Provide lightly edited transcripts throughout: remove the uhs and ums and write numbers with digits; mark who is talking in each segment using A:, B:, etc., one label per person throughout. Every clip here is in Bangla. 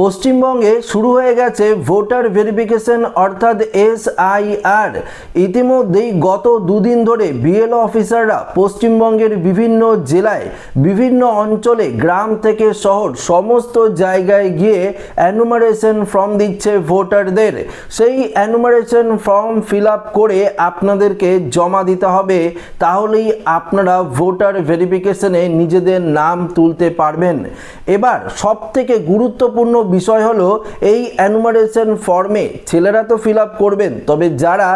A: পশ্চিমবঙ্গে শুরু হয়ে গেছে ভোটার ভেরিফিকেশন অর্থাৎ SIR। ইতিমধ্যেই গত দুদিন ধরে বিএলও অফিসাররা পশ্চিমবঙ্গের বিভিন্ন জেলায় বিভিন্ন অঞ্চলে গ্রাম থেকে শহর সমস্ত জায়গায় গিয়ে অ্যানুমারেশন ফর্ম দিচ্ছে ভোটারদের। সেই অ্যানুমারেশন ফর্ম ফিল আপ করে আপনাদেরকে জমা দিতে হবে, তাহলেই আপনারা ভোটার ভেরিফিকেশনে নিজেদের নাম তুলতে পারবেন। এবার সবথেকে গুরুত্বপূর্ণ বিষয় হলো এই অ্যানুমারেশন ফর্মে ছেলেরা তো ফিল আপ করবেন, তবে যারা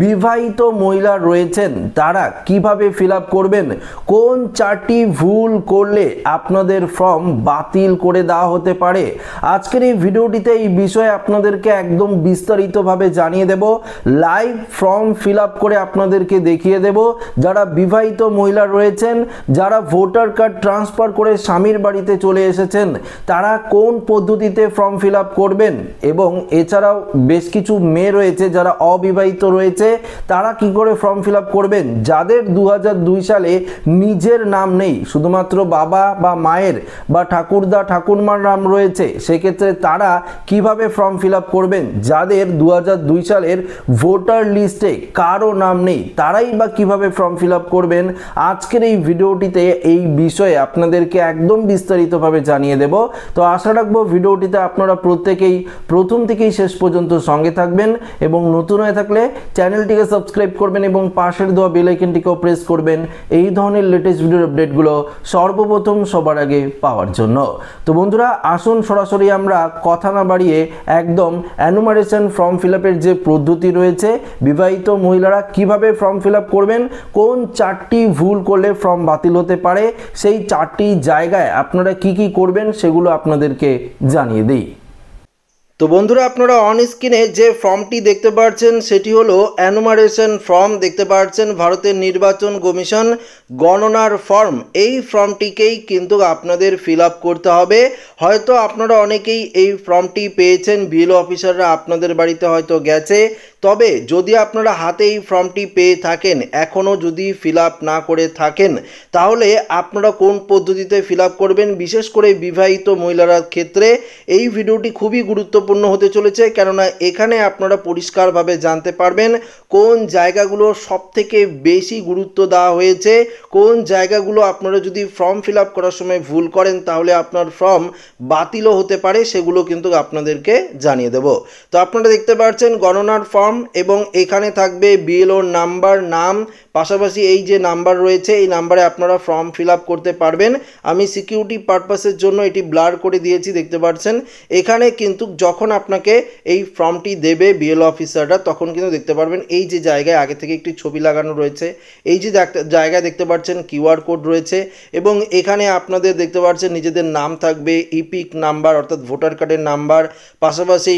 A: বিবাহিত মহিলা রয়েছেন তারা কিভাবে ফিল আপ করবেন, কোন চারটি ভুল করলে আপনাদের ফর্ম বাতিল করে দেওয়া হতে পারে। আজকের এই ভিডিওটিতে এই বিষয়ে আপনাদেরকে একদম বিস্তারিতভাবে জানিয়ে দেব। লাইভ ফর্ম ফিল আপ করে আপনাদেরকে দেখিয়ে দেব যারা বিবাহিত মহিলা রয়েছেন, যারা ভোটার কার্ড ট্রান্সফার করে স্বামীর বাড়িতে চলে এসেছেন তারা কোন পদ্ধতিতে ফর্ম ফিল আপ করবেন, এবং এছাড়াও বেশ কিছু মেয়ে রয়েছে যারা অবিবাহিত রয়েছে তারা কি করে ফর্ম ফিল আপ করবেন। যাদের 2002 সালে নিজের নাম নেই, শুধুমাত্র বাবা বা মায়ের বা ঠাকুরদা ঠাকুরমার নাম রয়েছে, সেক্ষেত্রে তারা কিভাবে ফর্ম ফিল আপ করবেন। যাদের 2002 সালের ভোটার লিস্টে কারো নাম নেই তারাই বা কিভাবে ফর্ম ফিল আপ করবেন। আজকের এই ভিডিওটিতে এই বিষয়ে আপনাদেরকে একদম বিস্তারিতভাবে জানিয়ে দেব। তো আশা রাখবো ভিডিওটিতে আপনারা প্রত্যেকেই প্রথম থেকেই শেষ পর্যন্ত সঙ্গে থাকবেন, এবং নতুন হয়ে থাকলে চ্যানেলটিকে সাবস্ক্রাইব করবেন এবং পাশের দেওয়া বেল আইকনটিকেও প্রেস করবেন এই ধরনের লেটেস্ট ভিডিওর আপডেটগুলো সর্বপ্রথম সবার আগে পাওয়ার জন্য। তো বন্ধুরা, আসুন সরাসরি আমরা কথা না বাড়িয়ে একদম অ্যানুমারেশন ফর্ম ফিল আপের যে পদ্ধতি রয়েছে, বিবাহিত মহিলারা কিভাবে ফর্ম ফিল আপ করবেন, কোন চারটি ভুল করলে ফর্ম বাতিল হতে পারে, সেই চারটি জায়গায় আপনারা কি কি করবেন সেগুলো আপনাদেরকে জানিয়ে দিই। তো বন্ধুরা, আপনারা অন স্ক্রিনে যে ফর্মটি দেখতে পাচ্ছেন সেটি হলো অ্যানুমারেশন ফর্ম। দেখতে পাচ্ছেন ভারতের নির্বাচন কমিশন গণনার ফর্ম। এই ফর্মটিকেই কিন্তু আপনাদের ফিল আপ করতে হবে। হয়তো আপনারা অনেকেই এই ফর্মটি পেয়েছেন, বিএলও অফিসাররা আপনাদের বাড়িতে হয়তো গেছে, তবে যদি আপনারা হাতে এই ফর্মটি পেয়ে থাকেন, এখনও যদি ফিল আপ না করে থাকেন, তাহলে আপনারা কোন পদ্ধতিতে ফিল আপ করবেন। বিশেষ করে বিবাহিত মহিলার ক্ষেত্রে এই ভিডিওটি খুবই গুরুত্বপূর্ণ হতে চলেছে, কেননা এখানে আপনারা পরিষ্কারভাবে জানতে পারবেন কোন জায়গাগুলো সবথেকে বেশি গুরুত্ব দেওয়া হয়েছে, কোন জায়গাগুলো আপনারা যদি ফর্ম ফিল আপ করার সময় ভুল করেন তাহলে আপনার ফর্ম বাতিলও হতে পারে, সেগুলো কিন্তু আপনাদেরকে জানিয়ে দেব। তো আপনারা দেখতে পাচ্ছেন গণনার ফর্ম, এবং এখানে থাকবে বিএলওর নাম্বার, নাম, পাশাপাশি এই যে নাম্বার রয়েছে এই নাম্বারে আপনারা ফর্ম ফিল আপ করতে পারবেন। আমি সিকিউরিটি পারপাসের জন্য এটি ব্লার করে দিয়েছি, দেখতে পাচ্ছেন। এখানে কিন্তু যখন আপনাকে এই ফর্মটি দেবে বিএলও অফিসাররা, তখন কিন্তু দেখতে পারবেন এই যে জায়গায় আগে থেকে একটি ছবি লাগানো রয়েছে, এই যে জায়গায় দেখতে পাচ্ছেন কিউআর কোড রয়েছে, এবং এখানে আপনাদের দেখতে পাচ্ছেন নিজেদের নাম থাকবে, ইপিক নাম্বার অর্থাৎ ভোটার কার্ডের নাম্বার, পাশাপাশি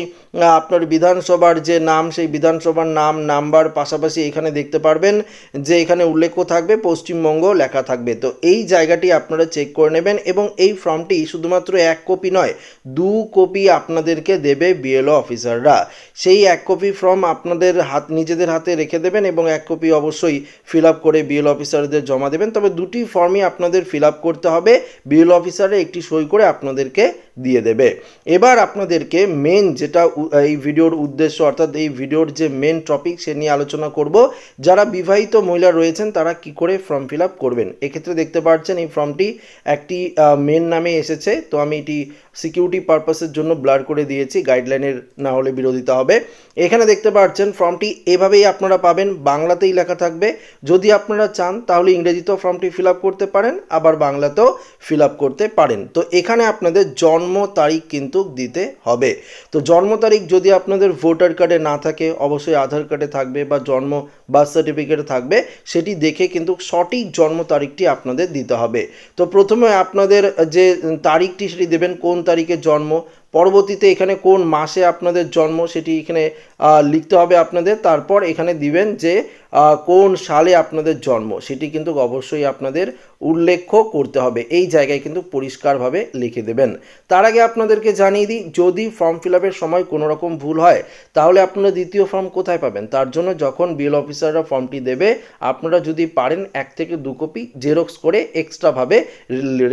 A: আপনার বিধানসভার যে নাম সেই বিধানসভার নাম, নাম্বার, পাশাপাশি এখানে দেখতে পারবেন যে এখানে উল্লেখ থাকবে পশ্চিমবঙ্গ লেখা থাকবে। তো এই জায়গাটি আপনারা চেক করে নেবেন, এবং এই ফর্মটি শুধুমাত্র 1 কপি নয় 2 কপি আপনাদেরকে দেবে বিএলও অফিসাররা। সেই 1 কপি ফর্ম আপনাদের নিজেদের হাতে রেখে দেবেন, এবং 1 কপি অবশ্যই ফিল আপ করে বিএলও অফিসারদের জমা দেবেন। তবে দুটি ফর্মই আপনাদের ফিল আপ করতে হবে, বিএলও অফিসারে একটি সই করে আপনাদেরকে দিয়ে দেবে। এবার আপনাদেরকে মেন যেটা এই ভিডিওর উদ্দেশ্য, অর্থাৎ এই ভিডিওর যে মেন টপিক সে নিয়ে আলোচনা করব, যারা বিবাহিত মহিলা রয়েছেন তারা কি করে ফর্ম ফিল আপ করবেন। এক্ষেত্রে দেখতে পাচ্ছেন এই ফর্মটি একটি মেন নামে এসেছে, তো আমি এটি সিকিউরিটি পারপাসের জন্য ব্লার করে দিয়েছি, গাইডলাইনের না হলে বিরোধিতা হবে। এখানে দেখতে পাচ্ছেন ফর্মটি এভাবেই আপনারা পাবেন, বাংলাতেই লেখা থাকবে। যদি আপনারা চান তাহলে ইংরেজিতেও ফর্মটি ফিল আপ করতে পারেন, আবার বাংলাতেও ফিল আপ করতে পারেন। তো এখানে আপনাদের জন্ম তারিখ কিন্তু দিতে হবে। তো জন্ম তারিখ যদি আপনাদের ভোটার কার্ডে না থাকে, অবশ্যই আধার কার্ডে থাকবে বা জন্ম বার্থ সার্টিফিকেটে থাকবে, সেটি দেখে কিন্তু সঠিক জন্ম তারিখটি আপনাদের দিতে হবে। তো প্রথমে আপনাদের যে তারিখটি সেটি দেবেন, কোন তারিখে জন্ম, পরবর্তীতে এখানে কোন মাসে আপনাদের জন্ম সেটি এখানে লিখতে হবে আপনাদের। তারপর এখানে দিবেন যে কোন সালে আপনাদের জন্ম, সেটি কিন্তু অবশ্যই আপনাদের উল্লেখ করতে হবে। এই জায়গায় কিন্তু পরিষ্কারভাবে লিখে দেবেন। তার আগে আপনাদেরকে জানিয়ে দিই, যদি ফর্ম ফিল আপের সময় কোনো রকম ভুল হয় তাহলে আপনারা দ্বিতীয় ফর্ম কোথায় পাবেন। তার জন্য যখন বিএলও অফিসাররা ফর্মটি দেবে, আপনারা যদি পারেন 1 থেকে 2 কপি জেরক্স করে এক্সট্রাভাবে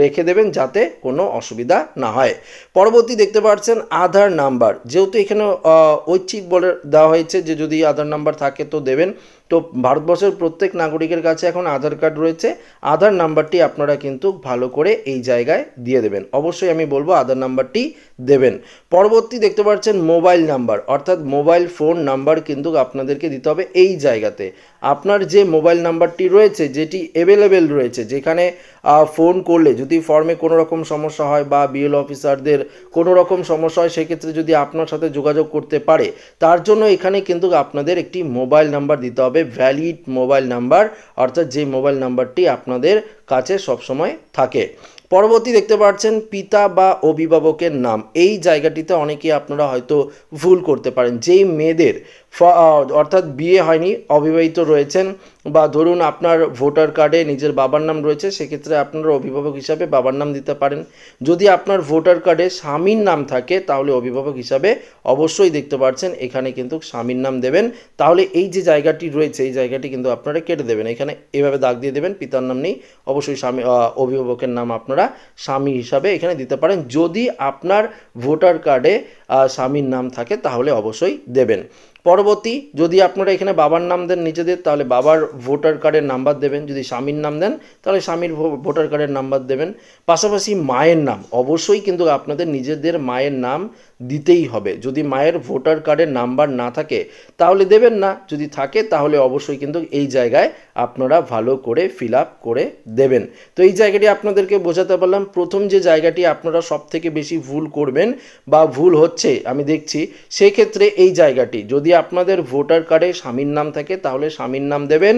A: রেখে দেবেন, যাতে কোনো অসুবিধা না হয়। পরবর্তী দেখতে পাচ্ছেন আধার নাম্বার, যেহেতু এখানে ঐচ্ছিক বলে দেওয়া হয়েছে যে যদি আধার নাম্বার থাকে তো দেবেন। তো ভারতবর্ষের প্রত্যেক নাগরিকের কাছে এখন আধার কার্ড রয়েছে, আধার নাম্বারটি আপনারা কিন্তু ভালো করে এই জায়গায় দিয়ে দেবেন। অবশ্যই আমি বলবো আধার নাম্বারটি দেবেন। পরবর্তী দেখতে পাচ্ছেন মোবাইল নাম্বার, অর্থাৎ মোবাইল ফোন নাম্বার কিন্তু আপনাদেরকে দিতে হবে এই জায়গাতে। আপনার যে মোবাইল নাম্বারটি রয়েছে, যেটি অ্যাভেলেবেল রয়েছে, যেখানে ফোন করলে যদি ফর্মে কোনো রকম সমস্যা হয় বা বিএলও অফিসারদের কোনো রকম সমস্যা হয়, সেক্ষেত্রে যদি আপনার সাথে যোগাযোগ করতে পারে, তার জন্য এখানে কিন্তু আপনাদের একটি মোবাইল নাম্বার দিতে হবে, ভ্যালিড মোবাইল নাম্বার, অর্থাৎ যে মোবাইল নাম্বারটি আপনাদের কাছে সবসময় থাকে। পরবর্তী দেখতে পাচ্ছেন পিতা বা অভিভাবকের নাম, এই জায়গাটিতে অনেকেই আপনারা হয়তো ভুল করতে পারেন। যেই মেয়েদের অর্থাৎ বিয়ে হয়নি, অবিবাহিত রয়েছেন, বা ধরুন আপনার ভোটার কার্ডে নিজের বাবার নাম রয়েছে, সেক্ষেত্রে আপনারা অভিভাবক হিসাবে বাবার নাম দিতে পারেন। যদি আপনার ভোটার কার্ডে স্বামীর নাম থাকে, তাহলে অভিভাবক হিসাবে অবশ্যই দেখতে পাচ্ছেন এখানে কিন্তু স্বামীর নাম দেবেন। তাহলে এই যে জায়গাটি রয়েছে, এই জায়গাটি কিন্তু আপনারা কেটে দেবেন, এখানে এভাবে দাগ দিয়ে দেবেন, পিতার নাম নেই, অবশ্যই স্বামী অভিভাবকের নাম আপনারা স্বামী হিসাবে এখানে দিতে পারেন। যদি আপনার ভোটার কার্ডে স্বামীর নাম থাকে তাহলে অবশ্যই দেবেন। পরবর্তী, যদি আপনারা এখানে বাবার নাম দেন নিজেদের, তাহলে বাবার ভোটার কার্ডের নাম্বার দেবেন। যদি স্বামীর নাম দেন তাহলে স্বামীর ভোটার কার্ডের নাম্বার দেবেন। পাশাপাশি মায়ের নাম, অবশ্যই কিন্তু আপনাদের নিজেদের মায়ের নাম দিতেই হবে। যদি মায়ের ভোটার কার্ডের নাম্বার না থাকে তাহলে দেবেন না, যদি থাকে তাহলে অবশ্যই কিন্তু এই জায়গায় আপনারা ভালো করে ফিল আপ করে দেবেন। তো এই জায়গাটি আপনাদেরকে বোঝাতে পারলাম। প্রথম যে জায়গাটি আপনারা সব থেকে বেশি ভুল করবেন বা ভুল হচ্ছে আমি দেখছি, সেক্ষেত্রে এই জায়গাটি, যদি আপনাদের ভোটার কার্ডে স্বামীর নাম থাকে তাহলে স্বামীর নাম দেবেন।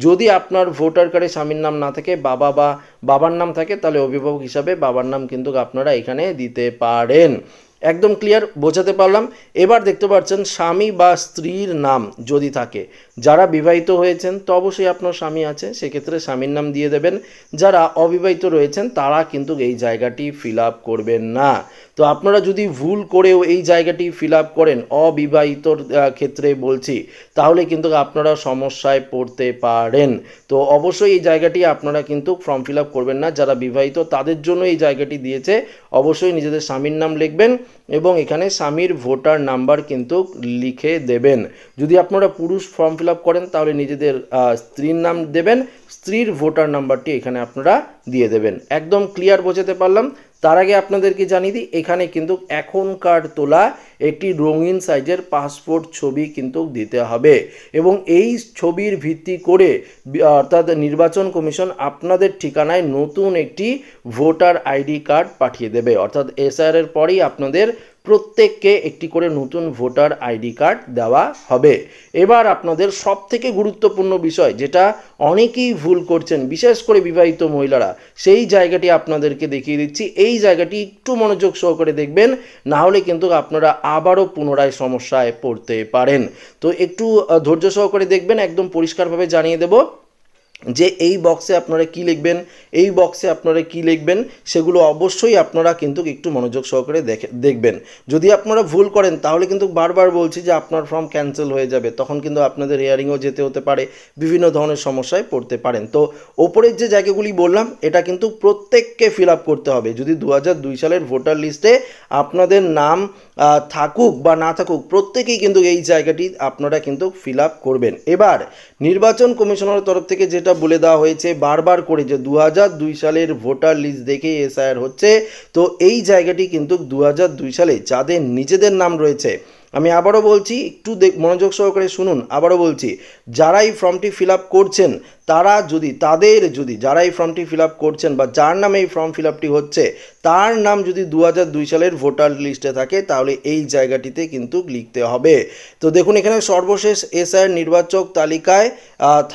A: যদি আপনার ভোটার কার্ডে স্বামীর নাম না থাকে, বাবা বা বাবার নাম থাকে, তাহলে অভিভাবক হিসাবে বাবার নাম কিন্তু আপনারা এখানে দিতে পারেন। একদম ক্লিয়ার, বোঝাতে পারলাম। এবার দেখতে পাচ্ছেন স্বামী বা স্ত্রীর নাম যদি থাকে, যারা বিবাহিত হয়েছেন তো অবশ্যই আপনার স্বামী আছে, সেক্ষেত্রে স্বামীর নাম দিয়ে দেবেন। যারা অবিবাহিত রয়েছেন তারা কিন্তু এই জায়গাটি ফিল আপ করবেন না। তো আপনারা যদি ভুল করেও এই জায়গাটি ফিল আপ করেন, অবিবাহিতর ক্ষেত্রে বলছি, তাহলে কিন্তু আপনারা সমস্যায় পড়তে পারেন। তো অবশ্যই এই জায়গাটি আপনারা কিন্তু ফর্ম ফিল আপ করবেন না। যারা বিবাহিত তাদের জন্য এই জায়গাটি দিয়েছে, অবশ্যই নিজেদের স্বামীর নাম লিখবেন এবং এখানে স্বামীর ভোটার নাম্বার কিন্তু লিখে দেবেন। যদি আপনারা পুরুষ ফর্ম ফিল আপ করেন তাহলে নিজেদের স্ত্রীর নাম দেবেন, স্ত্রীর ভোটার নাম্বারটি এখানে আপনারা দিয়ে দেবেন। একদম ক্লিয়ার বোঝাতে পারলাম। তার আগে আপনাদেরকে জানিয়ে দিই, এখানে কিন্তু এখনকার তোলা একটি রঙিন সাইজের পাসপোর্ট ছবি কিন্তু দিতে হবে এবং এই ছবির ভিত্তি করে অর্থাৎ নির্বাচন কমিশন আপনাদের ঠিকানায় নতুন একটি ভোটার আইডি কার্ড পাঠিয়ে দেবে। অর্থাৎ এসআইআর এর পরেই আপনাদের প্রত্যেককে একটি করে নতুন ভোটার আইডি কার্ড দেওয়া হবে। এবার আপনাদের সবথেকে গুরুত্বপূর্ণ বিষয়, যেটা অনেকেই ভুল করছেন, বিশেষ করে বিবাহিত মহিলারা, সেই জায়গাটি আপনাদেরকে দেখিয়ে দিচ্ছি। এই জায়গাটি একটু মনোযোগ সহকারে দেখবেন, না হলে কিন্তু আপনারা আবারও পুনরায় সমস্যায় পড়তে পারেন। তো একটু ধৈর্য সহকারে দেখবেন, একদম পরিষ্কারভাবে জানিয়ে দেব যে এই বক্সে আপনারা কি লিখবেন, এই বক্সে আপনারা কি লিখবেন, সেগুলো অবশ্যই আপনারা কিন্তু একটু মনোযোগ সহকারে দেখবেন। যদি আপনারা ভুল করেন তাহলে কিন্তু বারবার বলছি যে আপনার ফর্ম ক্যান্সেল হয়ে যাবে, তখন কিন্তু আপনাদের হিয়ারিংও যেতে হতে পারে, বিভিন্ন ধরনের সমস্যায় পড়তে পারেন। তো ওপরের যে জায়গাগুলি বললাম এটা কিন্তু প্রত্যেককে ফিল আপ করতে হবে। যদি 2002 সালের ভোটার লিস্টে আপনাদের নাম থাকুক বা না থাকুক, প্রত্যেকেই কিন্তু এই জায়গাটি আপনারা কিন্তু ফিল আপ করবেন। এবার নির্বাচন কমিশনের তরফ থেকে যেটা বলে দেওয়া হয়েছে বারবার করে, যে 2002 সালের ভোটার লিস্ট দেখেই এসআইআর হচ্ছে, তো এই জায়গাটি কিন্তু 2002 সালে যাদের নিজেদের নাম রয়েছে, আমি আবারও বলছি, একটু মনোযোগ সহকারে শুনুন, আবারও বলছি, যারা এই ফর্মটি ফিল আপ করছেন তারা যদি যারা এই ফর্মটি ফিল আপ করছেন বা যার নামে এই ফর্ম ফিল আপটি হচ্ছে, তার নাম যদি 2002 সালের ভোটার লিস্টে থাকে তাহলে এই জায়গাটিতে কিন্তু লিখতে হবে। তো দেখুন এখানে সর্বশেষ এসআইআর নির্বাচক তালিকায়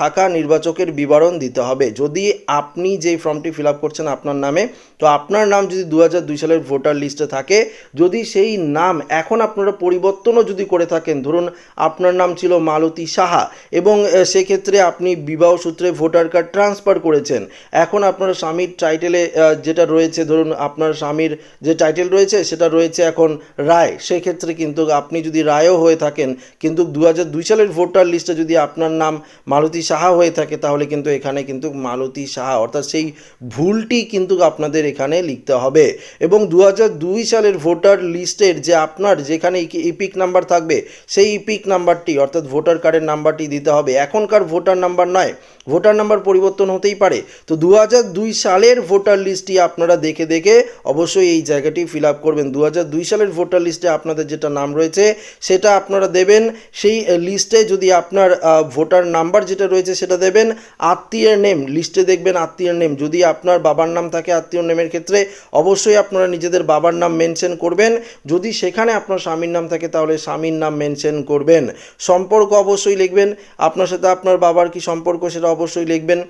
A: থাকা নির্বাচকের বিবরণ দিতে হবে। যদি আপনি যেই ফর্মটি ফিল আপ করছেন আপনার নামে, তো আপনার নাম যদি 2002 সালের ভোটার লিস্টে থাকে, যদি সেই নাম এখন আপনারা পরিবর্তনও যদি করে থাকেন, ধরুন আপনার নাম ছিল মালতী সাহা এবং সেক্ষেত্রে আপনি বিবাহ সূত্রে সূত্রে ভোটার কার্ড ট্রান্সফার করেছেন, এখন আপনার স্বামীর টাইটেলে যেটা রয়েছে, ধরুন আপনার স্বামীর যে টাইটেল রয়েছে সেটা রয়েছে এখন রায়, সেক্ষেত্রে কিন্তু আপনি যদি রায়ও হয়ে থাকেন কিন্তু 2002 সালের ভোটার লিস্টে যদি আপনার নাম মালতী সাহা হয়ে থাকে তাহলে কিন্তু এখানে কিন্তু মালতী সাহা অর্থাৎ সেই ভুলটি কিন্তু আপনাদের এখানে লিখতে হবে। এবং 2002 সালের ভোটার লিস্টের যে আপনার যেখানে ইপিক নাম্বার থাকবে সেই ইপিক নাম্বারটি অর্থাৎ ভোটার কার্ডের নাম্বারটি দিতে হবে, এখনকার ভোটার নাম্বার নয়, ভোটার নাম্বার পরিবর্তন হতেই পারে। তো 2002 সালের ভোটার লিস্টটি আপনারা দেখে দেখে অবশ্যই এই জায়গাটি ফিল আপ করবেন। 2002 সালের ভোটার লিস্টে আপনাদের যেটা নাম রয়েছে সেটা আপনারা দেবেন, সেই লিস্টে যদি আপনার ভোটার নাম্বার যেটা রয়েছে সেটা দেবেন, আত্মীয়ের নেম লিস্টে দেখবেন আত্মীয়ের নেম, যদি আপনার বাবার নাম থাকে আত্মীয় নেমের ক্ষেত্রে অবশ্যই আপনারা নিজেদের বাবার নাম মেনশন করবেন, যদি সেখানে আপনার স্বামীর নাম থাকে তাহলে স্বামীর নাম মেনশন করবেন। সম্পর্ক অবশ্যই লিখবেন, আপনার সাথে আপনার বাবার কি সম্পর্ক সেটা অবশ্যই লিখবেন।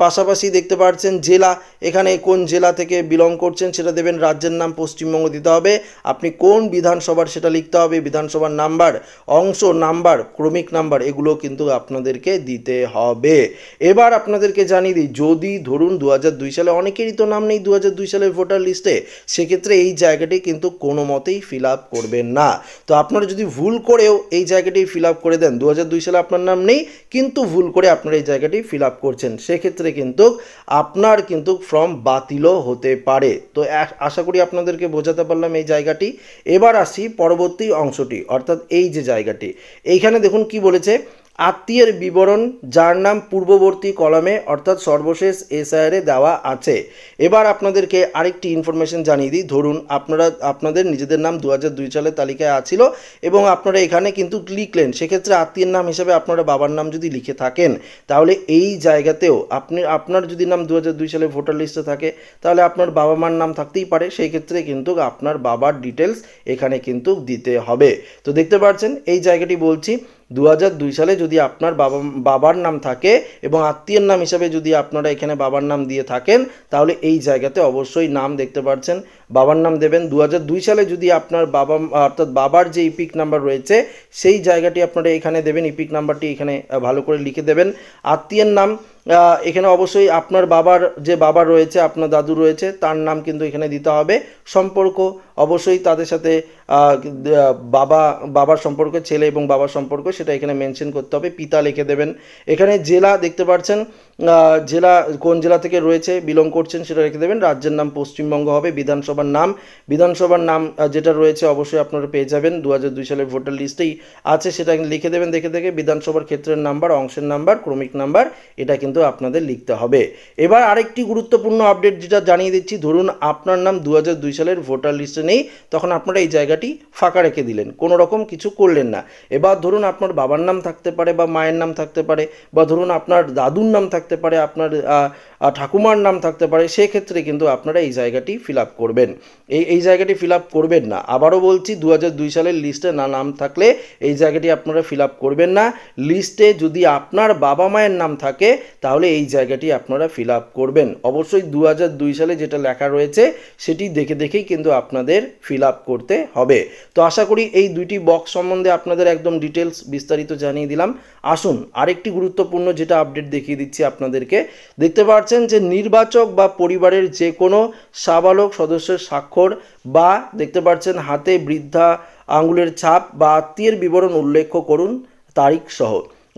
A: পাশাপাশি দেখতে পাচ্ছেন জেলা, এখানে কোন জেলা থেকে বিলং করছেন সেটা দেবেন, রাজ্যের নাম পশ্চিমবঙ্গ দিতে হবে, আপনি কোন বিধানসভার সেটা লিখতে হবে, বিধানসভার নাম্বার, অংশ নাম্বার, ক্রমিক নাম্বার এগুলো কিন্তু আপনাদেরকে দিতে হবে। এবার আপনাদেরকে জানিয়ে দিই, যদি ধরুন 2002 সালে অনেকেরই তো নাম নেই 2002 সালের ভোটার লিস্টে, সেক্ষেত্রে এই জায়গাটি কিন্তু কোনো মতেই ফিল আপ করবেন না। তো আপনারা যদি ভুল করেও এই জায়গাটি ফিল আপ করে দেন, 2002 সালে আপনার নাম নেই কিন্তু ভুল করে আপনারা এই জায়গাটি ফিল আপ করছেন, সেক্ষেত্রে কিন্তু আপনার কিন্তু ফর্ম বাতিলও হতে পারে। তো আশা করি আপনাদেরকে বোঝাতে পারলাম এই জায়গাটি। এবার আসি পরবর্তী অংশটি, অর্থাৎ এই যে জায়গাটি, এইখানে দেখুন কি বলেছে, আত্মীয়ের বিবরণ যার নাম পূর্ববর্তী কলামে অর্থাৎ সর্বশেষ এসআইআরে দেওয়া আছে। এবার আপনাদেরকে আরেকটি ইনফরমেশন জানিয়ে দিই, ধরুন আপনাদের নিজেদের নাম 2002 সালের তালিকায় আছিল এবং আপনারা এখানে কিন্তু লিখলেন, সেক্ষেত্রে আত্মীয়ের নাম হিসাবে আপনারা বাবার নাম যদি লিখে থাকেন তাহলে এই জায়গাতেও আপনার যদি নাম 2002 সালে ভোটার লিস্টে থাকে তাহলে আপনার বাবা মার নাম থাকতেই পারে, সেই ক্ষেত্রে কিন্তু আপনার বাবার ডিটেলস এখানে কিন্তু দিতে হবে। তো দেখতে পাচ্ছেন এই জায়গাটি বলছি, 2002 সালে যদি আপনার বাবার নাম থাকে এবং আত্মীয়ের নাম হিসাবে যদি আপনারা এখানে বাবার নাম দিয়ে থাকেন তাহলে এই জায়গাতে অবশ্যই নাম দেখতে পাচ্ছেন বাবার নাম দেবেন। 2002 সালে যদি আপনার বাবা অর্থাৎ বাবার যে ইপিক নাম্বার রয়েছে সেই জায়গাটি আপনারা এখানে দেবেন, ইপিক নাম্বারটি এখানে ভালো করে লিখে দেবেন। আত্মীয়ের নাম এখানে অবশ্যই আপনার বাবার যে বাবা রয়েছে, আপনার দাদু রয়েছে তার নাম কিন্তু এখানে দিতে হবে। সম্পর্ক অবশ্যই তাদের সাথে বাবার সম্পর্ক, ছেলে এবং বাবার সম্পর্ক সেটা এখানে মেনশন করতে হবে, পিতা লিখে দেবেন। এখানে জেলা দেখতে পাচ্ছেন, জেলা কোন জেলা থেকে রয়েছে বিলং করছেন সেটা রেখে দেবেন, রাজ্যের নাম পশ্চিমবঙ্গ হবে, বিধানসভার নাম যেটা রয়েছে অবশ্যই আপনারা পেয়ে যাবেন 2002 সালের ভোটার লিস্টেই আছে, সেটা লিখে দেবেন দেখে দেখে, বিধানসভার ক্ষেত্রের নাম্বার, অংশের নাম্বার, ক্রমিক নাম্বার এটা কিন্তু আপনাদের লিখতে হবে। এবার আরেকটি গুরুত্বপূর্ণ আপডেট যেটা জানিয়ে দিচ্ছি, ধরুন আপনার নাম 2002 সালের ভোটার লিস্টে নেই, তখন আপনারা এই জায়গাটি ফাঁকা রেখে দিলেন, কোনো রকম কিছু করলেন না। এবার ধরুন আপনার বাবার নাম থাকতে পারে বা মায়ের নাম থাকতে পারে বা ধরুন আপনার দাদুর নাম থাকতে পারে, আপনার ঠাকুমার নাম থাকতে পারে, সেক্ষেত্রে কিন্তু আপনারা এই জায়গাটি ফিল আপ করবেন, এই জায়গাটি ফিল আপ করবেন না। আবারও বলছি 2002 সালের লিস্টে নাম থাকলে এই জায়গাটি আপনারা ফিল আপ করবেন না। লিস্টে যদি আপনার বাবা মায়ের নাম থাকে তাহলে এই জায়গাটি আপনারা ফিল আপ করবেন। অবশ্যই 2002 সালে যেটা লেখা রয়েছে সেটি দেখে দেখেই কিন্তু আপনাদের ফিল আপ করতে হবে। তো আশা করি এই দুইটি বক্স সম্বন্ধে আপনাদের একদম ডিটেলস বিস্তারিত জানিয়ে দিলাম। আসুন আরেকটি গুরুত্বপূর্ণ যেটা আপডেট দেখিয়ে দিচ্ছি আপনাদেরকে। দেখতে পাচ্ছেন যে নির্বাচক বা পরিবারের যে কোনো সাবালক সদস্যের স্বাক্ষর বা দেখতে পাচ্ছেন হাতে বৃদ্ধা আঙুলের ছাপ বা আত্মীয়ের বিবরণ উল্লেখ করুন তারিখ সহ।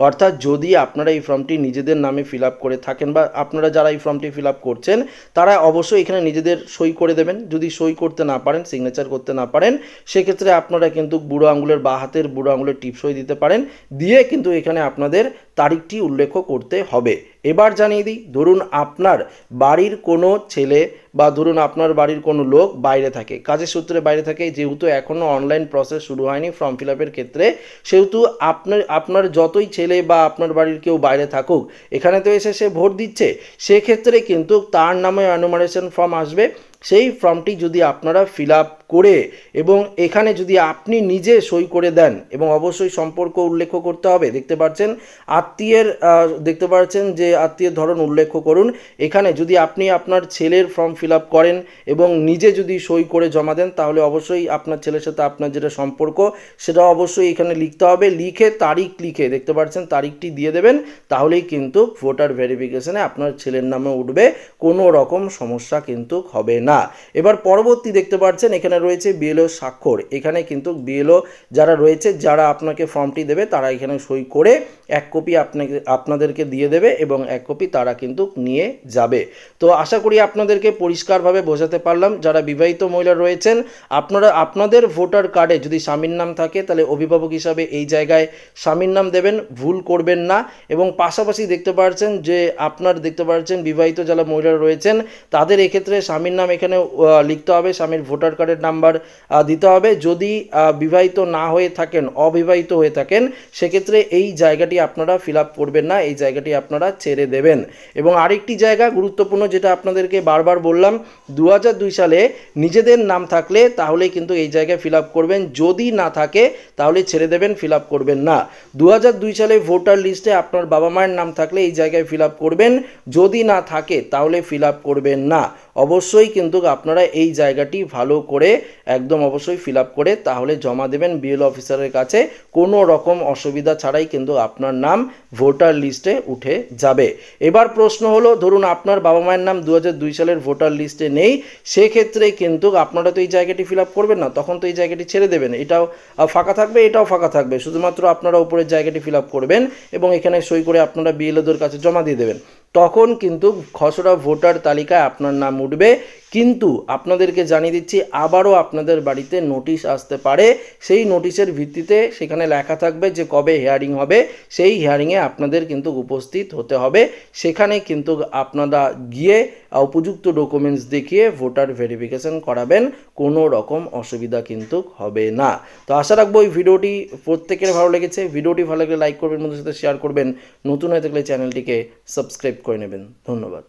A: অর্থাৎ যদি আপনারা এই ফর্মটি নিজেদের নামে ফিল আপ করে থাকেন বা আপনারা যারা এই ফর্মটি ফিল আপ করছেন তারা অবশ্যই এখানে নিজেদের সই করে দেবেন। যদি সই করতে না পারেন, সিগনেচার করতে না পারেন, সেক্ষেত্রে আপনারা কিন্তু বুড়ো আঙুলের বা হাতের বুড়ো আঙুলের টিপ সই দিতে পারেন, দিয়ে কিন্তু এখানে আপনাদের তারিখটি উল্লেখ করতে হবে। এবার জানিয়ে দিই, ধরুন আপনার বাড়ির কোনো ছেলে বা ধরুন আপনার বাড়ির কোনো লোক বাইরে থাকে, কাজের সূত্রে বাইরে থাকে, যেহেতু এখনও অনলাইন প্রসেস শুরু হয়নি ফর্ম ফিল আপের ক্ষেত্রে, সেহেতু আপনার যতই ছেলে বা আপনার বাড়ির কেউ বাইরে থাকুক এখানে তো এসে সে ভোট দিচ্ছে, সেক্ষেত্রে কিন্তু তার নামে এনুমারেশন ফর্ম আসবে সেই ফর্মটি যদি আপনারা ফিল আপ করে এবং এখানে যদি আপনি নিজে সই করে দেন এবং অবশ্যই সম্পর্ক উল্লেখ করতে হবে। দেখতে পাচ্ছেন আত্মীয়ের দেখতে পাচ্ছেন যে আত্মীয়ের ধরন উল্লেখ করুন। এখানে যদি আপনি আপনার ছেলের ফর্ম ফিল আপ করেন এবং নিজে যদি সই করে জমা দেন তাহলে অবশ্যই আপনার ছেলের সাথে আপনার যেটা সম্পর্ক সেটা অবশ্যই এখানে লিখতে হবে। লিখে তারিখ লিখে দেখতে পাচ্ছেন তারিখটি দিয়ে দেবেন, তাহলেই কিন্তু ভোটার ভেরিফিকেশনে আপনার ছেলের নামে উঠবে, কোনো রকম সমস্যা কিন্তু হবে না। এবার পরবর্তী দেখতে পাচ্ছেন এখানে রয়েছে বিএলও স্বাক্ষর। এখানে কিন্তু বিএলও যারা রয়েছে, যারা আপনাকে ফর্মটি দেবে তারা এখানে সই করে এক কপি আপনাদেরকে দিয়ে দেবে এবং এক কপি তারা কিন্তু নিয়ে যাবে। তো আশা করি আপনাদেরকে পরিষ্কারভাবে বোঝাতে পারলাম। যারা বিবাহিত মহিলা রয়েছেন, আপনারা আপনাদের ভোটার কার্ডে যদি স্বামীর নাম থাকে তাহলে অভিভাবক হিসাবে এই জায়গায় স্বামীর নাম দেবেন, ভুল করবেন না। এবং পাশাপাশি দেখতে পাচ্ছেন যে আপনার দেখতে পাচ্ছেন বিবাহিত যারা মহিলারা রয়েছেন তাদের এক্ষেত্রে স্বামীর নাম এখানে লিখতে হবে, স্বামীর ভোটার কার্ডের নাম্বার দিতে হবে। যদি বিবাহিত না হয়ে থাকেন, অবিবাহিত হয়ে থাকেন, সেক্ষেত্রে এই জায়গাটি আপনারা ফিল আপ করবেন না, এই জায়গাটি আপনারা ছেড়ে দেবেন। এবং আরেকটি জায়গা গুরুত্বপূর্ণ যেটা আপনাদেরকে বারবার বললাম, 2002 সালে নিজেদের নাম থাকলে তাহলে কিন্তু এই জায়গায় ফিল আপ করবেন, যদি না থাকে তাহলে ছেড়ে দেবেন, ফিল আপ করবেন না। 2002 সালে ভোটার লিস্টে আপনার বাবা মায়ের নাম থাকলে এই জায়গায় ফিল আপ করবেন, যদি না থাকে তাহলে ফিল আপ করবেন না। অবশ্যই কিন্তু আপনারা এই জায়গাটি ভালো করে একদম অবশ্যই ফিল আপ করে তাহলে জমা দেবেন বিএলও অফিসারের কাছে। কোনো রকম অসুবিধা ছাড়াই কিন্তু আপনার নাম ভোটার লিস্টে উঠে যাবে। এবার প্রশ্ন হলো, ধরুন আপনার বাবা মায়ের নাম 2002 সালের ভোটার লিস্টে নেই, সেক্ষেত্রে কিন্তু আপনারা তো এই জায়গাটি ফিল আপ করবেন না, তখন তো এই জায়গাটি ছেড়ে দেবেন। এটাও ফাঁকা থাকবে, এটাও ফাঁকা থাকবে, শুধুমাত্র আপনারা উপরের জায়গাটি ফিল আপ করবেন এবং এখানে সই করে আপনারা বিএলওদের কাছে জমা দিয়ে দেবেন। তখন কিন্তু খসড়া ভোটার তালিকায় আপনার নাম উঠবে। কিন্তু আপনাদেরকে জানিয়ে দিচ্ছি, আবারও আপনাদের বাড়িতে নোটিশ আসতে পারে। সেই নোটিশের ভিত্তিতে সেখানে লেখা থাকবে যে কবে হিয়ারিং হবে, সেই হিয়ারিংয়ে আপনাদের কিন্তু উপস্থিত হতে হবে। সেখানে কিন্তু আপনারা গিয়ে উপযুক্ত ডকুমেন্টস দেখিয়ে ভোটার ভেরিফিকেশন করাবেন, কোনো রকম অসুবিধা কিন্তু হবে না। তো আশা রাখবো এই ভিডিওটি প্রত্যেকের ভালো লেগেছে। ভিডিওটি ভালো লাগলে লাইক করবেন, বন্ধুদের সাথে শেয়ার করবেন, নতুন হয়ে থাকলে চ্যানেলটিকে সাবস্ক্রাইব করে নেবেন। ধন্যবাদ।